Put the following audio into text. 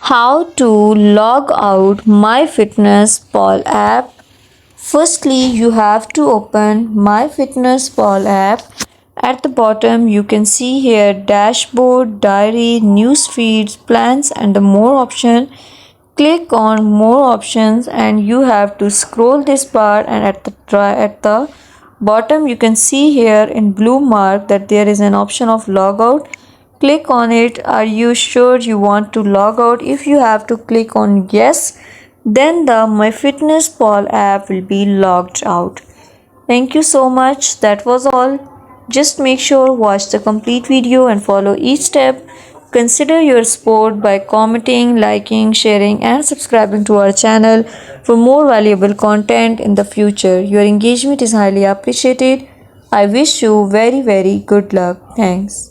How to log out Myfitnesspal app. Firstly, you have to open Myfitnesspal app. At the bottom, you can see here dashboard, diary, news feeds, plans, and the more option. Click on more options, and you have to scroll this bar. And at the bottom, you can see here in blue mark that there is an option of logout. Click on it. Are you sure you want to log out? If you have to click on yes, then the MyFitnessPal app will be logged out. Thank you so much. That was all. Just make sure watch the complete video and follow each step. Consider your support by commenting, liking, sharing and subscribing to our channel for more valuable content in the future. Your engagement is highly appreciated. I wish you very good luck. Thanks.